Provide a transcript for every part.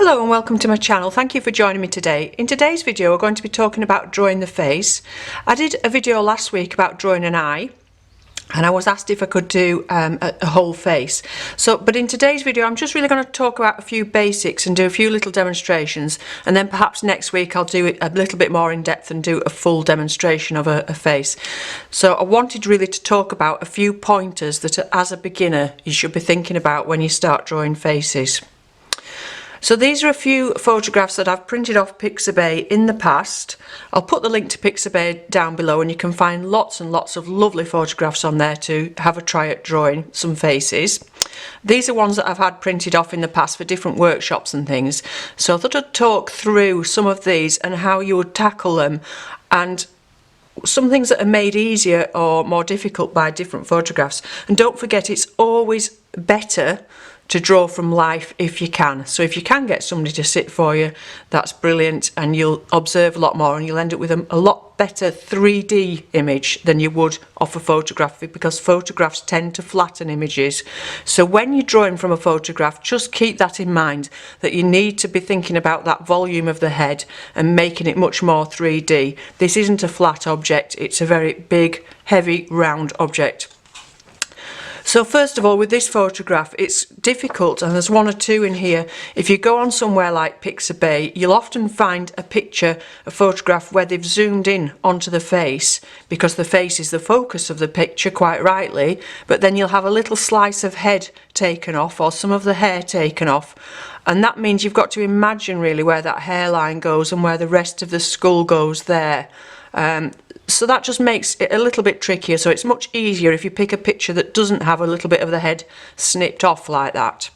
Hello and welcome to my channel. Thank you for joining me today. In today's video we're going to be talking about drawing the face. I did a video last week about drawing an eye and I was asked if I could do a whole face. But in today's video I'm just really going to talk about a few basics and do a few little demonstrations, and then perhaps next week I'll do it a little bit more in depth and do a full demonstration of a face. So I wanted really to talk about a few pointers that as a beginner you should be thinking about when you start drawing faces. So these are a few photographs that I've printed off Pixabay in the past. I'll put the link to Pixabay down below and you can find lots and lots of lovely photographs on there to have a try at drawing some faces. These are ones that I've had printed off in the past for different workshops and things. So I thought I'd talk through some of these and how you would tackle them, and some things that are made easier or more difficult by different photographs. And don't forget, it's always better to draw from life if you can. So if you can get somebody to sit for you, that's brilliant, and you'll observe a lot more and you'll end up with a lot better 3D image than you would off a photograph, because photographs tend to flatten images. So when you're drawing from a photograph, just keep that in mind, that you need to be thinking about that volume of the head and making it much more 3D. This isn't a flat object, it's a very big, heavy, round object. So first of all, with this photograph, it's difficult, and there's one or two in here. If you go on somewhere like Pixabay, you'll often find a photograph where they've zoomed in onto the face, because the face is the focus of the picture, quite rightly, but then you'll have a little slice of head taken off or some of the hair taken off. And that means you've got to imagine really where that hairline goes and where the rest of the skull goes there. So that just makes it a little bit trickier. So it's much easier if you pick a picture that doesn't have a little bit of the head snipped off like that.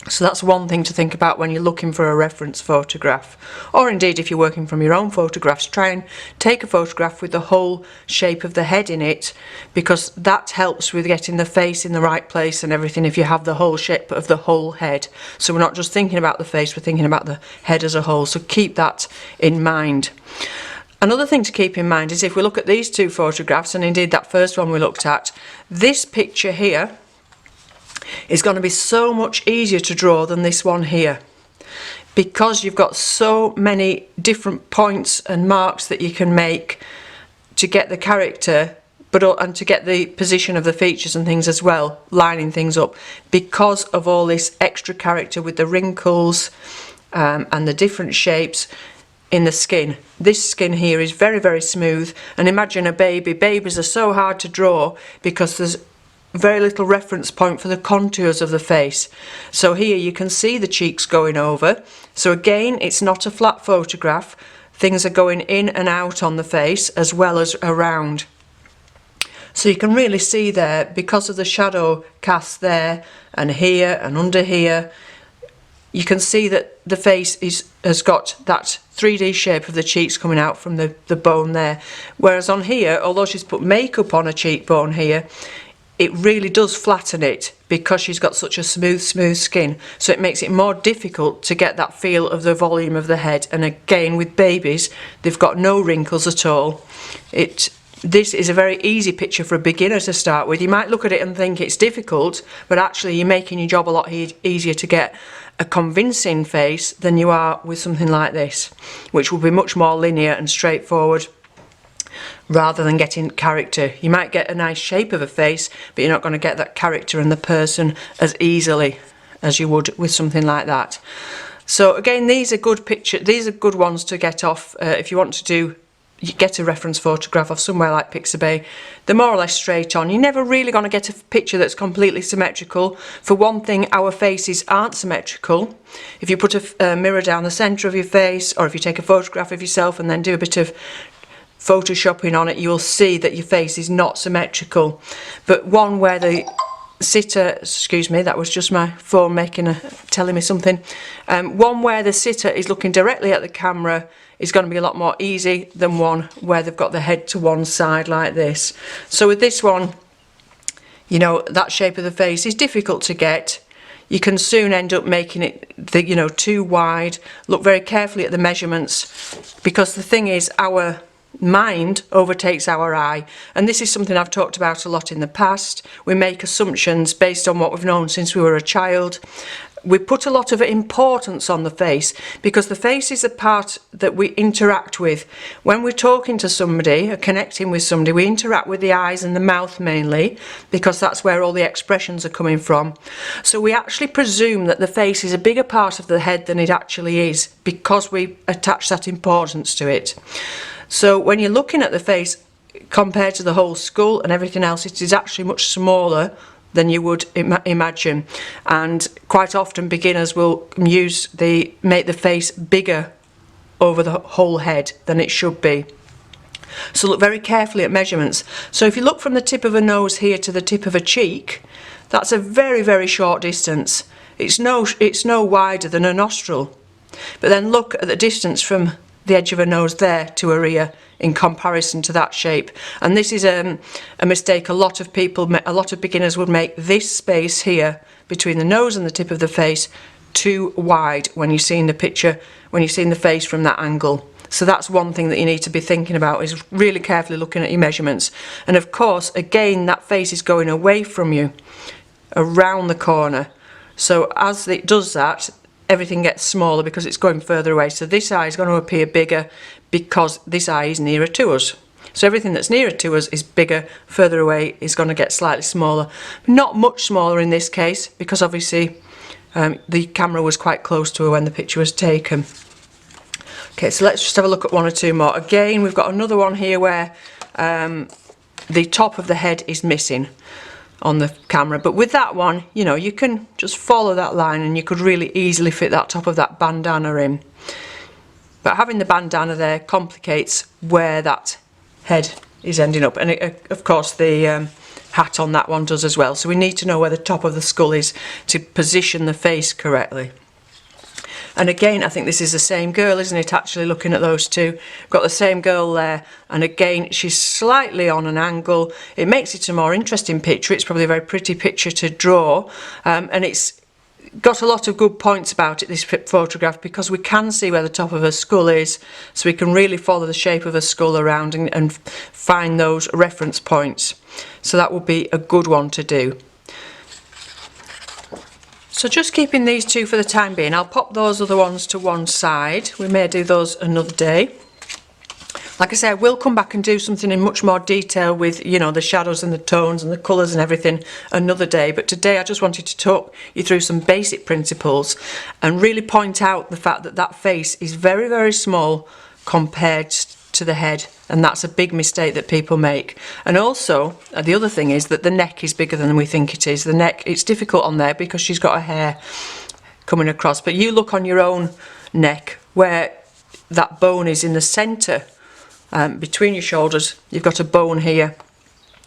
So that's one thing to think about when you're looking for a reference photograph. Or indeed, if you're working from your own photographs, try and take a photograph with the whole shape of the head in it, because that helps with getting the face in the right place and everything if you have the whole shape of the whole head. So we're not just thinking about the face, we're thinking about the head as a whole. So keep that in mind. Another thing to keep in mind is if we look at these two photographs, and indeed that first one we looked at, this picture here is going to be so much easier to draw than this one here, because you've got so many different points and marks that you can make to get the character, and to get the position of the features and things as well, lining things up, because of all this extra character with the wrinkles and the different shapes in the skin. This skin here is very, very smooth, and imagine a baby. Babies are so hard to draw because there's very little reference point for the contours of the face. So here you can see the cheeks going over. So again, it's not a flat photograph. Things are going in and out on the face as well as around. So you can really see there, because of the shadow cast there and here and under here, you can see that the face has got that 3D shape of the cheeks coming out from the bone there. Whereas on here, although she's put makeup on her cheekbone here, it really does flatten it because she's got such a smooth skin. So it makes it more difficult to get that feel of the volume of the head. And again, with babies, they've got no wrinkles at all. This is a very easy picture for a beginner to start with. You might look at it and think it's difficult, but actually you're making your job a lot easier to get a convincing face than you are with something like this, which will be much more linear and straightforward rather than getting character. You might get a nice shape of a face, but you're not going to get that character and the person as easily as you would with something like that. So again, these are good pictures. These are good ones to get off if you want to get a reference photograph of somewhere like Pixabay. They're more or less straight on. You're never really going to get a picture that's completely symmetrical. For one thing, our faces aren't symmetrical. If you put a mirror down the centre of your face, or if you take a photograph of yourself and then do a bit of photoshopping on it, you'll see that your face is not symmetrical. But one where the sitter, excuse me, that was just my phone telling me something. One where the sitter is looking directly at the camera is going to be a lot more easy than one where they've got the head to one side like this. So with this one, you know, that shape of the face is difficult to get. You can soon end up making it too wide. Look very carefully at the measurements, because the thing is, our mind overtakes our eye, and this is something I've talked about a lot in the past. We make assumptions based on what we've known since we were a child. we put a lot of importance on the face because the face is the part that we interact with. When we're talking to somebody or connecting with somebody, we interact with the eyes and the mouth mainly because that's where all the expressions are coming from. So we actually presume that the face is a bigger part of the head than it actually is because we attach that importance to it. So when you're looking at the face compared to the whole skull and everything else, it is actually much smaller than you would imagine, and quite often beginners will make the face bigger over the whole head than it should be. So look very carefully at measurements. So if you look from the tip of a nose here to the tip of a cheek, that's a very, very short distance. It's no wider than a nostril. But then look at the distance from the edge of a nose there to her ear in comparison to that shape, and this is a mistake a lot of beginners would make. This space here between the nose and the tip of the face too wide when you're seeing the picture, when you're seeing the face from that angle. So that's one thing that you need to be thinking about, is really carefully looking at your measurements. And of course, again, that face is going away from you around the corner, so as it does that, everything gets smaller because it's going further away. So this eye is going to appear bigger because this eye is nearer to us. So everything that's nearer to us is bigger, further away is going to get slightly smaller. Not much smaller in this case because obviously the camera was quite close to her when the picture was taken. Okay, so let's just have a look at one or two more. Again, we've got another one here where the top of the head is missing on the camera, but with that one, you know, you can just follow that line and you could really easily fit that top of that bandana in. But having the bandana there complicates where that head is ending up, and of course the hat on that one does as well. So we need to know where the top of the skull is to position the face correctly. And again, I think this is the same girl, isn't it, actually, looking at those two. Got the same girl there, and again, she's slightly on an angle. It makes it a more interesting picture. It's probably a very pretty picture to draw, and it's got a lot of good points about it, this photograph, because we can see where the top of her skull is, so we can really follow the shape of her skull around and find those reference points. So that would be a good one to do. So just keeping these two for the time being. I'll pop those other ones to one side. We may do those another day. Like I say, I will come back and do something in much more detail with, you know, the shadows and the tones and the colours and everything another day. But today I just wanted to talk you through some basic principles and really point out the fact that that face is very, very small compared to the head, and that's a big mistake that people make. And also the other thing is that the neck is bigger than we think it is. The neck, it's difficult on there because she's got her hair coming across, but you look on your own neck where that bone is in the centre, between your shoulders. You've got a bone here,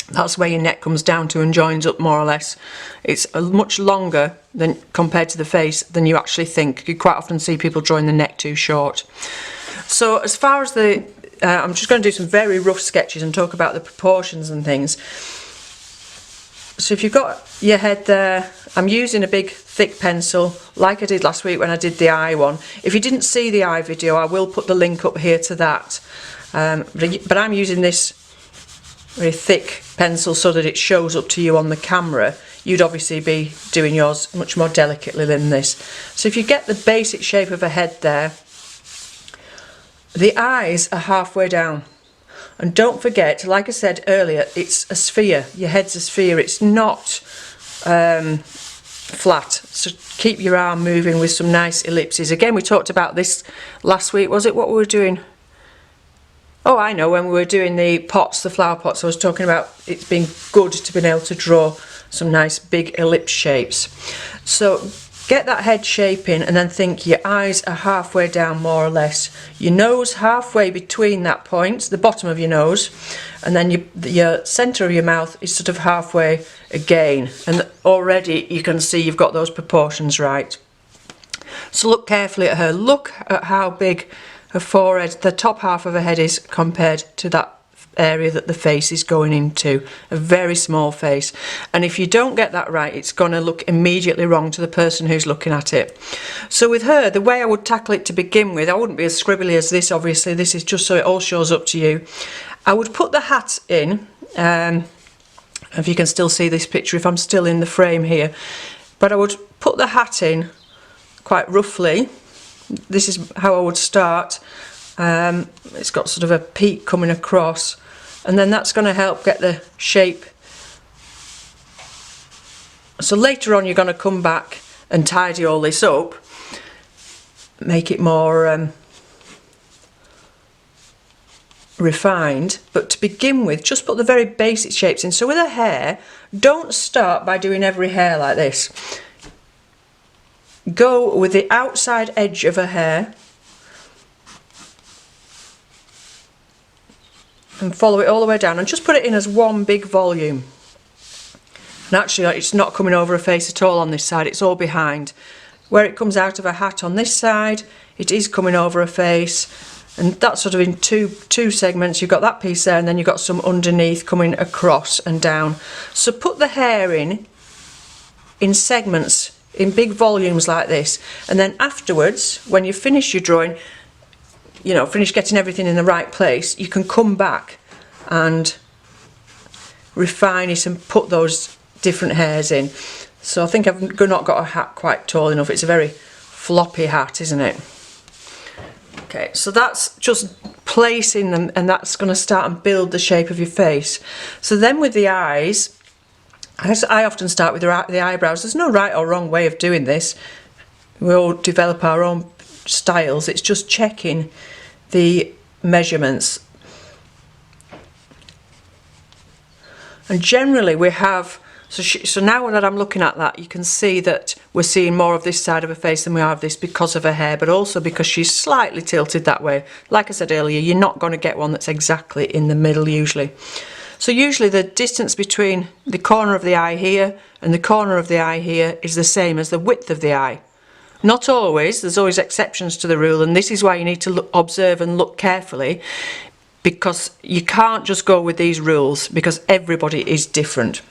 that's where your neck comes down to and joins up more or less. It's much longer than compared to the face than you actually think. You quite often see people drawing the neck too short. So as far as the I'm just going to do some very rough sketches and talk about the proportions and things. So if you've got your head there, I'm using a big thick pencil like I did last week when I did the eye one. If you didn't see the eye video, I will put the link up here to that. But I'm using this very thick pencil so that it shows up to you on the camera. You'd obviously be doing yours much more delicately than this. So if you get the basic shape of a head there, the eyes are halfway down, and don't forget, like I said earlier, it's a sphere. Your head's a sphere, it's not flat, so keep your arm moving with some nice ellipses. Again, we talked about this last week, was it? What we were doing? Oh, I know, when we were doing the pots, the flower pots, I was talking about it's being good to be able to draw some nice big ellipse shapes. So get that head shape in, and then think your eyes are halfway down more or less. Your nose halfway between that point, the bottom of your nose, and then your centre of your mouth is sort of halfway again. And already you can see you've got those proportions right. So look carefully at her. Look at how big her forehead, the top half of her head is compared to that area that the face is going into. A very small face, and if you don't get that right, it's going to look immediately wrong to the person who's looking at it. So with her, the way I would tackle it to begin with, I wouldn't be as scribbly as this, obviously. This is just so it all shows up to you. I would put the hat in, if you can still see this picture, if I'm still in the frame here, but I would put the hat in quite roughly. This is how I would start. It's got sort of a peak coming across, and then that's going to help get the shape. So later on you're going to come back and tidy all this up, make it more refined, but to begin with just put the very basic shapes in. So with a hair, don't start by doing every hair like this. Go with the outside edge of a hair and follow it all the way down, and just put it in as one big volume. And actually it's not coming over a face at all on this side, it's all behind. Where it comes out of a hat on this side, it is coming over a face, and that's sort of in two segments. You've got that piece there, and then you've got some underneath coming across and down. So put the hair in segments, in big volumes like this, and then afterwards, when you finish your drawing, you know, finish getting everything in the right place, you can come back and refine it and put those different hairs in. So I think I've not got a hat quite tall enough. It's a very floppy hat, isn't it? Okay, so that's just placing them, and that's going to start and build the shape of your face. So then with the eyes, I often start with the eyebrows. There's no right or wrong way of doing this. We all develop our own styles. It's just checking the measurements. And generally we have, so now that I'm looking at that, you can see that we're seeing more of this side of her face than we are of this, because of her hair, but also because she's slightly tilted that way. Like I said earlier, you're not going to get one that's exactly in the middle usually. So usually the distance between the corner of the eye here and the corner of the eye here is the same as the width of the eye. Not always, there's always exceptions to the rule, and this is why you need to observe and look carefully, because you can't just go with these rules because everybody is different.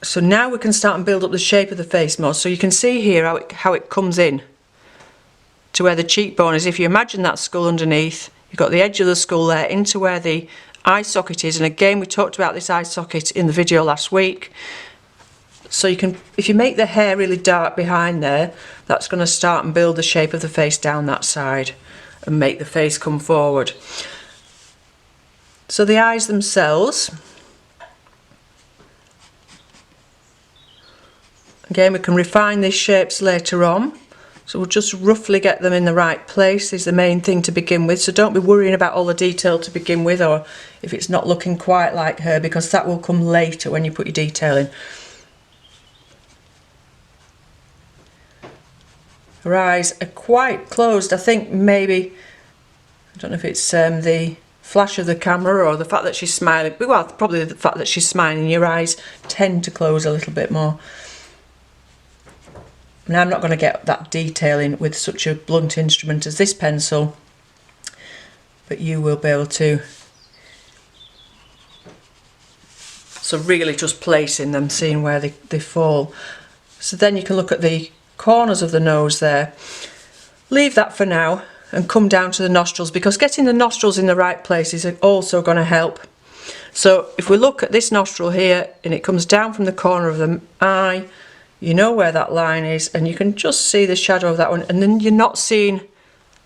So now we can start and build up the shape of the face more. So you can see here how it comes in to where the cheekbone is. If you imagine that skull underneath, you've got the edge of the skull there into where the eye socket is. And again, we talked about this eye socket in the video last week. So you can, if you make the hair really dark behind there, that's going to start and build the shape of the face down that side and make the face come forward. So the eyes themselves, again, we can refine these shapes later on. So we'll just roughly get them in the right place is the main thing to begin with. So don't be worrying about all the detail to begin with, or if it's not looking quite like her, because that will come later when you put your detail in. Her eyes are quite closed. I think maybe, I don't know if it's the flash of the camera or the fact that she's smiling. Well, probably the fact that she's smiling. Your eyes tend to close a little bit more. And I'm not going to get that detail in with such a blunt instrument as this pencil, but you will be able to. So really just placing them, seeing where they fall. So then you can look at the corners of the nose there. Leave that for now and come down to the nostrils, because getting the nostrils in the right place is also going to help. So if we look at this nostril here and it comes down from the corner of the eye, you know where that line is, and you can just see the shadow of that one, and then you're not seeing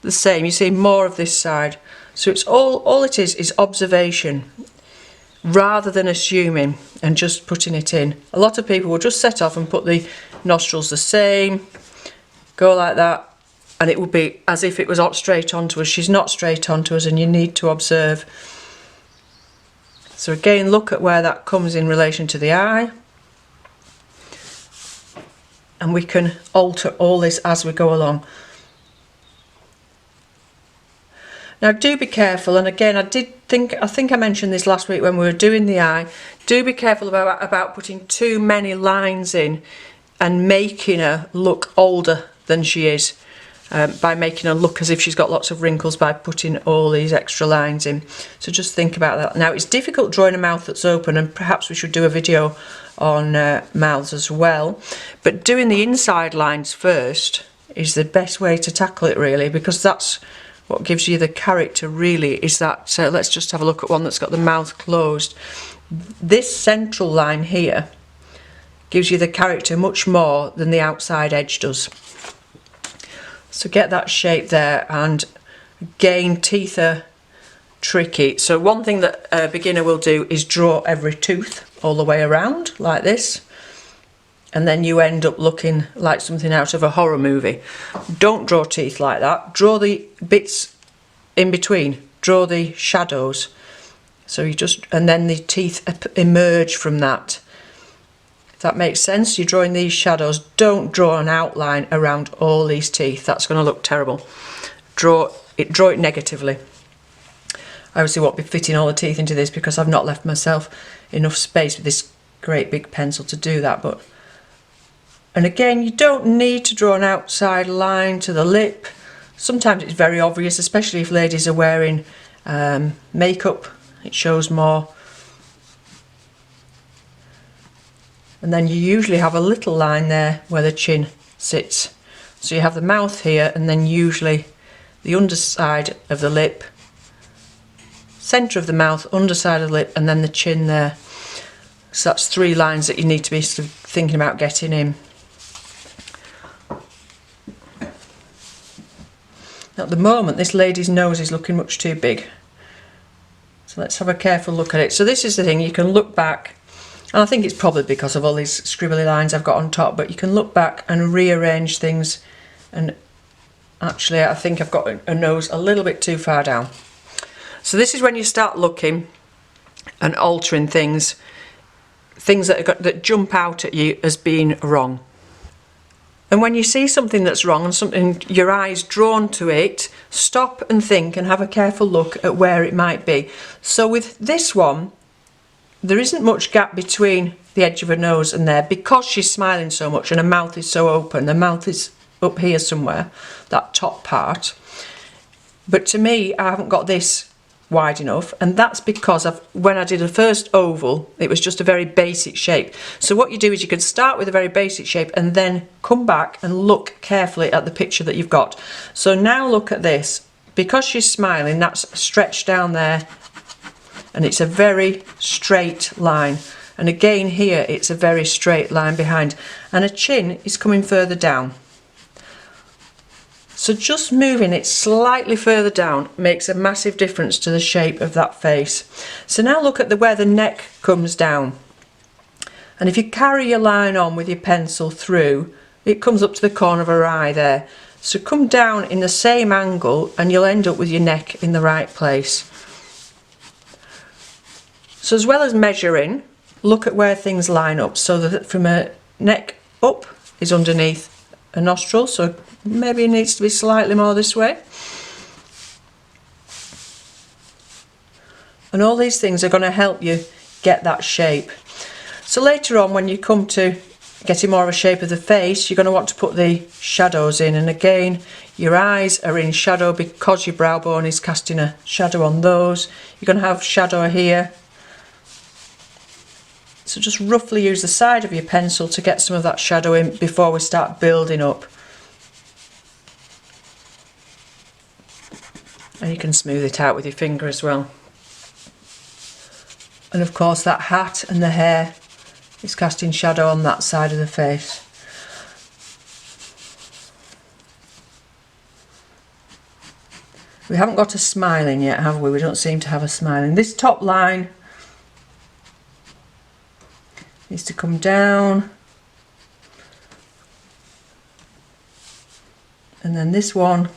the same, you're seeing more of this side. So it's all it is observation rather than assuming and just putting it in. A lot of people will just set off and put the nostrils the same, go like that, and it will be as if it was straight onto us. She's not straight onto us, and you need to observe. So again, look at where that comes in relation to the eye. And we can alter all this as we go along. Now do be careful, and again I think I mentioned this last week when we were doing the eye, do be careful about putting too many lines in and making her look older than she is, by making her look as if she's got lots of wrinkles by putting all these extra lines in. So just think about that. Now it's difficult drawing a mouth that's open, and perhaps we should do a video on mouths as well, but doing the inside lines first is the best way to tackle it, really, because that's what gives you the character, really, is that let's just have a look at one that's got the mouth closed. This central line here gives you the character much more than the outside edge does. So get that shape there, and again, teeth are tricky. So one thing that a beginner will do is draw every tooth all the way around like this, and then you end up looking like something out of a horror movie. Don't draw teeth like that. Draw the bits in between. Draw the shadows. So you just, and then the teeth emerge from that. If that makes sense, you're drawing these shadows. Don't draw an outline around all these teeth. That's going to look terrible. Draw it negatively. I obviously won't be fitting all the teeth into this because I've not left myself enough space with this great big pencil to do that. And again, you don't need to draw an outside line to the lip. Sometimes it's very obvious, especially if ladies are wearing makeup. It shows more. And then you usually have a little line there where the chin sits. So you have the mouth here, and then usually the underside of the lip, centre of the mouth, underside of the lip, and then the chin there. So that's 3 lines that you need to be sort of thinking about getting in. At the moment, this lady's nose is looking much too big. So let's have a careful look at it. So this is the thing, you can look back, and I think it's probably because of all these scribbly lines I've got on top, but you can look back and rearrange things. And actually, I think I've got a nose a little bit too far down. So this is when you start looking and altering things that jump out at you as being wrong. And when you see something that's wrong and something, your eyes drawn to it, stop and think and have a careful look at where it might be. So with this one, there isn't much gap between the edge of her nose and there, because she's smiling so much and her mouth is so open. The mouth is up here somewhere, that top part. But to me, I haven't got this wide enough, and that's because when I did the first oval, it was just a very basic shape. So what you do is you can start with a very basic shape and then come back and look carefully at the picture that you've got. So now look at this. Because she's smiling, that's stretched down there, and it's a very straight line. And again here, it's a very straight line behind, and her chin is coming further down. So just moving it slightly further down makes a massive difference to the shape of that face. So now look at where the neck comes down. And if you carry your line on with your pencil through, it comes up to the corner of her eye there. So come down in the same angle and you'll end up with your neck in the right place. So as well as measuring, look at where things line up, so that from her neck up is underneath a nostril, so maybe it needs to be slightly more this way. And all these things are going to help you get that shape. So later on, when you come to getting more of a shape of the face, you're going to want to put the shadows in. And again, your eyes are in shadow because your brow bone is casting a shadow on those. You're going to have shadow here. So just roughly use the side of your pencil to get some of that shadow in before we start building up. And you can smooth it out with your finger as well. And of course that hat and the hair is casting shadow on that side of the face. We haven't got a smiling yet, have we? We don't seem to have a smiling. This top line needs to come down. And then this one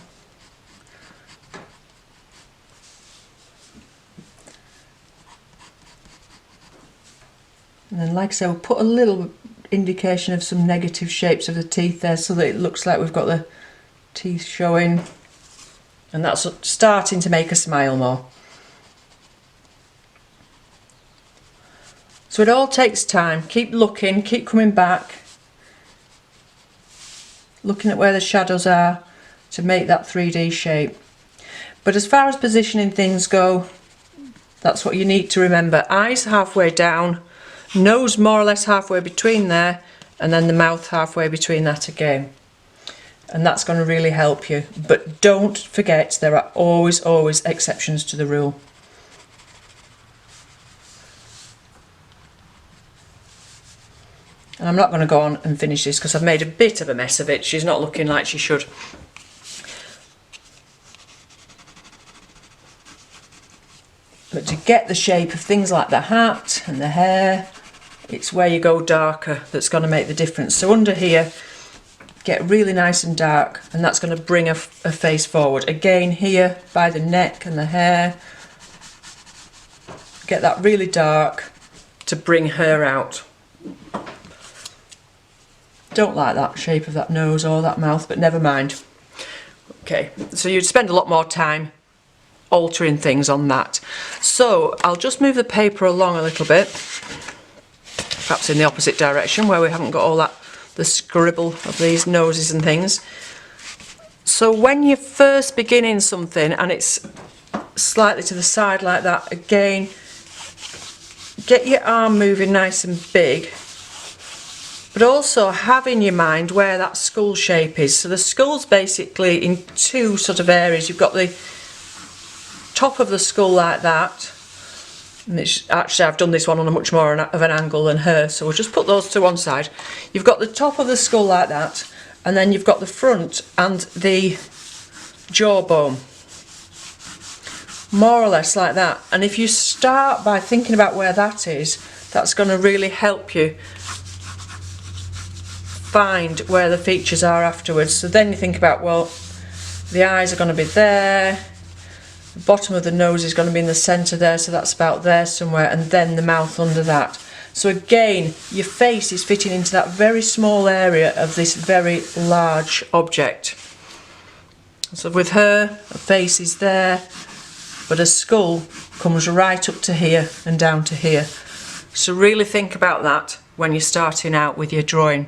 and then, like I say, we'll put a little indication of some negative shapes of the teeth there so that it looks like we've got the teeth showing, and that's starting to make a smile more. So it all takes time. Keep looking, keep coming back, looking at where the shadows are to make that 3D shape. But as far as positioning things go, that's what you need to remember. Eyes halfway down, nose more or less halfway between there, and then the mouth halfway between that again. And that's going to really help you. But don't forget, there are always exceptions to the rule. And I'm not going to go on and finish this because I've made a bit of a mess of it. She's not looking like she should. But to get the shape of things like the hat and the hair, it's where you go darker that's going to make the difference. So under here, get really nice and dark, and that's going to bring a face forward. Again here by the neck and the hair, get that really dark to bring her out. Don't like that shape of that nose or that mouth, but never mind. Okay, so you'd spend a lot more time altering things on that. So I'll just move the paper along a little bit, perhaps in the opposite direction where we haven't got all that, the scribble of these noses and things. So when you're first beginning something and it's slightly to the side like that, again, get your arm moving nice and big, but also have in your mind where that skull shape is. So the skull's basically in two sort of areas. You've got the top of the skull like that, and it's, actually I've done this one on a much more of an angle than her, so we'll just put those to one side. You've got the top of the skull like that, and then you've got the front and the jawbone, more or less like that. And if you start by thinking about where that is, that's going to really help you find where the features are afterwards. So then you think about, well, the eyes are going to be there, the bottom of the nose is going to be in the centre there, so that's about there somewhere, and then the mouth under that. So again, your face is fitting into that very small area of this very large object. So with her face is there, but her skull comes right up to here and down to here. So really think about that when you're starting out with your drawing.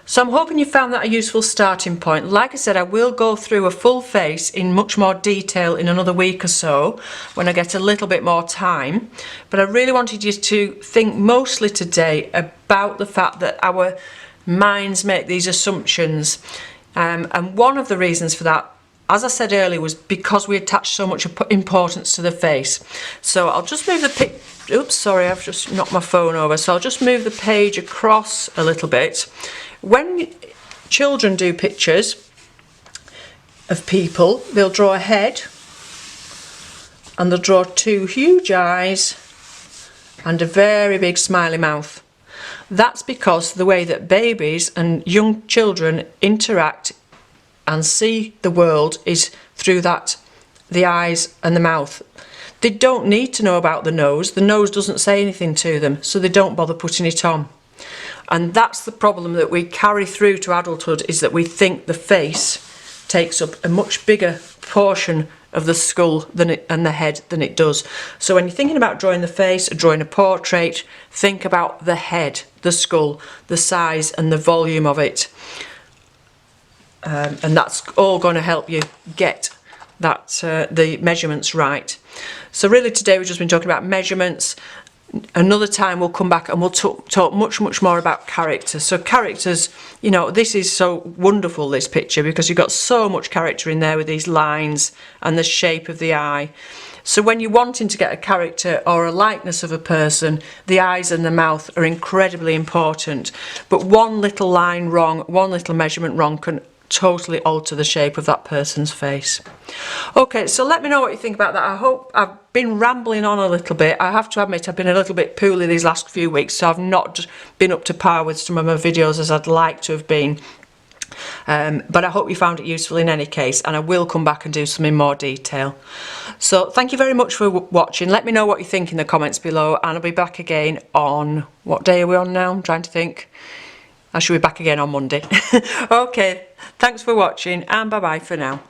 So I'm hoping you found that a useful starting point. Like I said, I will go through a full face in much more detail in another week or so when I get a little bit more time. But I really wanted you to think mostly today about the fact that our minds make these assumptions. And one of the reasons for that, as I said earlier, was because we attach so much importance to the face. So I'll just move the oops, sorry, I've just knocked my phone over. So I'll just move the page across a little bit. When children do pictures of people, they'll draw a head and they'll draw two huge eyes and a very big smiley mouth. That's because the way that babies and young children interact and see the world is through that, the eyes and the mouth. They don't need to know about the nose. The nose doesn't say anything to them, so they don't bother putting it on. And that's the problem that we carry through to adulthood, is that we think the face takes up a much bigger portion of the skull and the head than it does. So when you're thinking about drawing the face or drawing a portrait, think about the head, the skull, the size and the volume of it. And that's all going to help you get that the measurements right. So really today we've just been talking about measurements. Another time we'll come back and we'll talk much more about characters. So characters, you know, this is so wonderful, this picture, because you've got so much character in there with these lines and the shape of the eye. So when you're wanting to get a character or a likeness of a person, the eyes and the mouth are incredibly important. But one little line wrong, one little measurement wrong can totally alter the shape of that person's face. Okay, so let me know what you think about that. I hope I've been rambling on a little bit. I have to admit I've been a little bit poorly these last few weeks, so I've not been up to par with some of my videos as I'd like to have been. But I hope you found it useful in any case, and I will come back and do some in more detail. So thank you very much for watching. Let me know what you think in the comments below, and I'll be back again on, what day are we on now? I'm trying to think. I should be back again on Monday. Okay, thanks for watching, and bye bye for now.